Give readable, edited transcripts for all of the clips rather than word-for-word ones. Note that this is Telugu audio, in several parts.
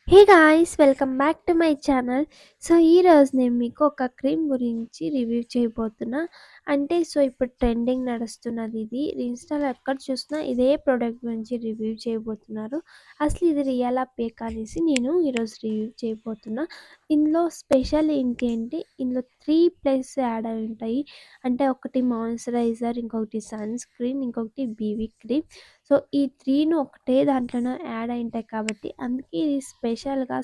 Hey guys! Welcome back to my channel. So, ఈరోజు నేను మీకు ఒక క్రీమ్ గురించి రివ్యూ చేయబోతున్నా. ఇప్పుడు ట్రెండింగ్ నడుస్తున్నది ఇది. ఇన్‌స్టాలో ఎక్కడ చూసినా ఇదే ప్రొడక్ట్ గురించి రివ్యూ చేయబోతున్నారు. అసలు ఇది రియలా ఫేకా అనేసి నేను ఈరోజు రివ్యూ చేయబోతున్నా. ఇందులో స్పెషల్ ఏంటి అంటే ఇందులో 3 ప్లస్ యాడ్ అయి ఉంటాయి. అంటే ఒకటి మాయిశ్చరైజర్, ఇంకొకటి సన్ స్క్రీన్, ఇంకొకటి బీబీ క్రీమ్. సో, ఈ 3ను ఒకటే దాంట్లోనే యాడ్ అయ్యుంటాయి కాబట్టి అందుకే ఇది స్పెషల్‌గా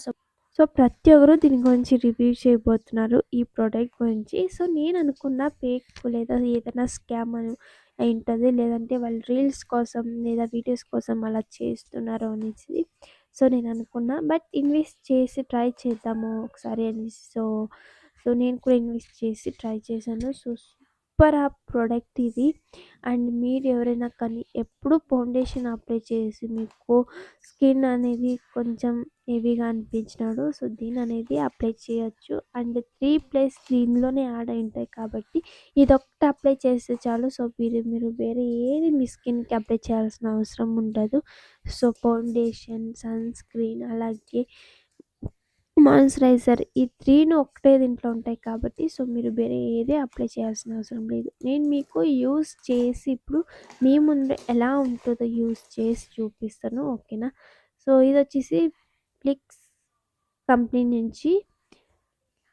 ప్రతి ఒక్కరు దీని గురించి రివ్యూ చేయబోతున్నారు ఈ ప్రోడక్ట్ గురించి. సో, నేననుకున్న ఫేక్ లేదా ఏదైనా స్కామ్ అయ్యుంటది. లేదంటే వాళ్ళు రీల్స్ కోసం లేదా వీడియోస్ కోసం అలా చేస్తున్నారు అనేసి. సో, నేననుకున్నా. బట్ ఇన్వెస్ట్ చేసి ట్రై చేద్దాము ఒకసారి అనేసి. నేను కూడా ఇన్వెస్ట్ చేసి ట్రై చేశాను. సూపర్ ప్రోడక్ట్ ఇది. అండ్ మీరు ఎవరైనా కానీ ఎప్పుడు ఫౌండేషన్ అప్లై చేసి మీకు స్కిన్ అనేది కొంచెం హెవీగా అనిపించినాడు. సో, దీననేది అప్లై చేయొచ్చు. అండ్ 3 ప్లస్ దీనిలోనే యాడ్ అయి ఉంటాయి కాబట్టి ఇదొక్కటి అప్లై చేస్తే చాలు. సో, మీరు వేరే ఏది మీ స్కిన్‌కి అప్లై చేయాల్సిన అవసరం ఉండదు. సో, ఫౌండేషన్, సన్ స్క్రీన్ అలాగే మాయిశ్చరైజర్ ఈ 3ను ఒకటే దీంట్లో ఉంటాయి కాబట్టి సో, మీరు వేరే ఏది అప్లై చేయాల్సిన అవసరం లేదు. నేను మీకు యూజ్ చేసి ఇప్పుడు మీ ముందు ఎలా ఉంటుందో యూజ్ చేసి చూపిస్తాను. ఓకేనా? సో, ఇదొచ్చేసి ప్లిక్స్ కంపెనీ నుంచి.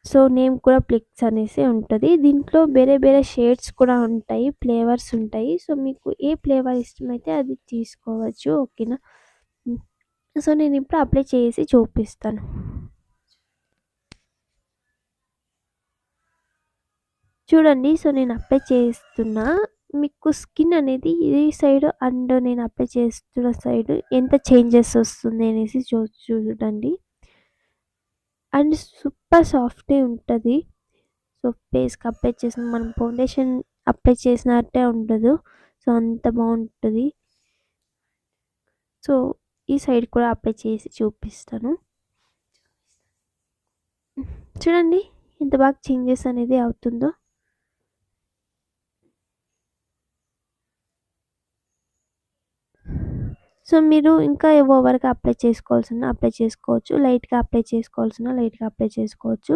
సో, నేమ్ కూడా ప్లిక్స్ అనేసి ఉంటది. దీంట్లో వేరే వేరే షేడ్స్ కూడా ఉంటాయి. ఫ్లేవర్స్ ఉంటాయి. సో, మీకు ఏ ఫ్లేవర్ ఇష్టమైతే అది తీసుకోవచ్చు. ఓకేనా? హ్మ్. సో, నేనిప్పుడు అప్లై చేసి చూపిస్తాను. చూడండి. సో, నేను అప్లై చేస్తున్నా. మీకు స్కిన్ అనేది ఈ సైడ్ అండ్ నేను అప్లై చేస్తున్న సైడ్ ఎంత చేంజెస్ వస్తుంది అనేసి చూడండి. అండ్ సూపర్ సాఫ్టే ఉంటది. సో, ఫేస్‌కి అప్లై చేసిన మనం ఫౌండేషన్ అప్లై చేసినట్టే ఉండదు. సో, అంత బావుంటది. సో, ఈ సైడ్ కూడా అప్లై చేసి చూపిస్తాను. చూడండి ఎంత బాగా చేంజెస్ అనేది అవుతుందో. సో, మీరు ఇంకా ఓవర్‌గా అప్లై చేసుకోవాల్సిన అప్లై చేసుకోవచ్చు. లైట్‌గా అప్లై చేసుకోవాల్సిన లైట్‌గా అప్లై చేసుకోవచ్చు.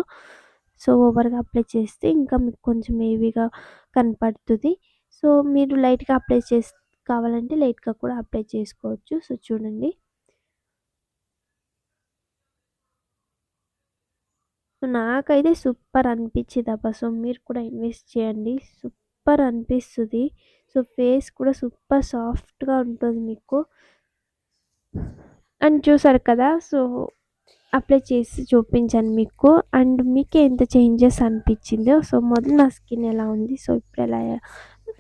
సో, ఓవర్‌గా అప్లై చేస్తే ఇంకా మీకు కొంచెం హెవీగా కనపడుతది. సో, మీరు లైట్‌గా అప్లై కావాలంటే లైట్‌గా కూడా అప్లై చేసుకోవచ్చు. సో, చూడండి. సో, నాకైతే సూపర్ అనిపించిందబ్బా! సో, మీరు కూడా ఇన్వెస్ట్ చేయండి. సూపర్ అనిపిస్తది. సో, ఫేస్ కూడా సూపర్ సాఫ్ట్‌గా ఉంటుంది మీకు. అండ్ చూసారు కదా! సో, అప్లై చేసి చూపించాను మీకు. అండ్ మీకే ఎంత చేంజెస్ అనిపించిందో. సో, మొదలు నా స్కిన్ ఎలా ఉంది. సో, ఇప్పుడు ఎలా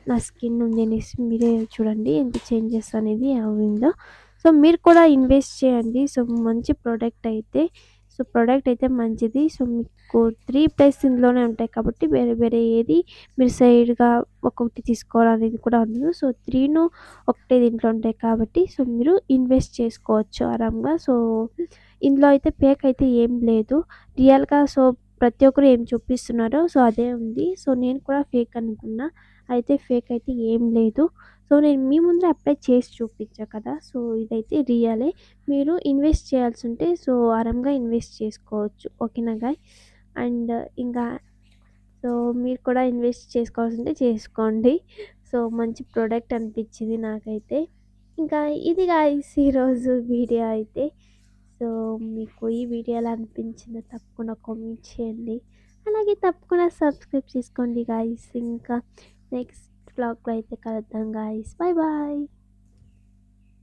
నా స్కిన్ ఉంది అనేసి మీరే చూడండి ఎంత చేంజెస్ అనేది అయిందో. సో, మీరు కూడా ఇన్వెస్ట్ చేయండి. సో, మంచి ప్రోడక్ట్ అయితే. సో, ప్రోడక్ట్ అయితే మంచిది. సో, మీకు 3 ప్లస్ ఇందులోనే ఉంటాయి కాబట్టి వేరే వేరే ఏది మీరు సైడ్‌గా ఒక్కొక్కటి తీసుకోవాలనేది కూడా ఉండదు. సో, 3ను ఒకటే దీంట్లో ఉంటాయి కాబట్టి సో, మీరు ఇన్వెస్ట్ చేసుకోవచ్చు ఆరాంగా. సో, ఇందులో అయితే ఫేక్ అయితే ఏం లేదు. రియల్‌గా సో, ప్రతి ఒక్కరు ఏం చూపిస్తున్నారో సో, అదే ఉంది. సో, నేను కూడా ఫేక్ అనుకున్నా. అయితే ఫేక్ అయితే ఏం లేదు. సో, నేను మీ ముందర అప్లై చేసి చూపించా కదా! సో, ఇదైతే రియలే. మీరు ఇన్వెస్ట్ చేయాల్సుంటే సో, ఆరాంగా ఇన్వెస్ట్ చేసుకోవచ్చు. ఓకేనా గాయ్? అండ్ ఇంకా సో, మీరు కూడా ఇన్వెస్ట్ చేసుకోవాల్సుంటే చేసుకోండి. సో, మంచి ప్రొడక్ట్ అనిపించింది నాకైతే. ఇంకా ఇది గాయ్స్ ఈరోజు వీడియో అయితే. సో, మీకు ఈ వీడియో ఎలా అనిపించిందో తప్పకుండా కామెంట్ చేయండి. అలాగే తప్పకుండా సబ్స్క్రైబ్ చేసుకోండి గాయ్స్. ఇంకా నెక్స్ట్ వ్లాగ్‌లో అయితే కలుద్దాం గాయ్స్. Bye bye.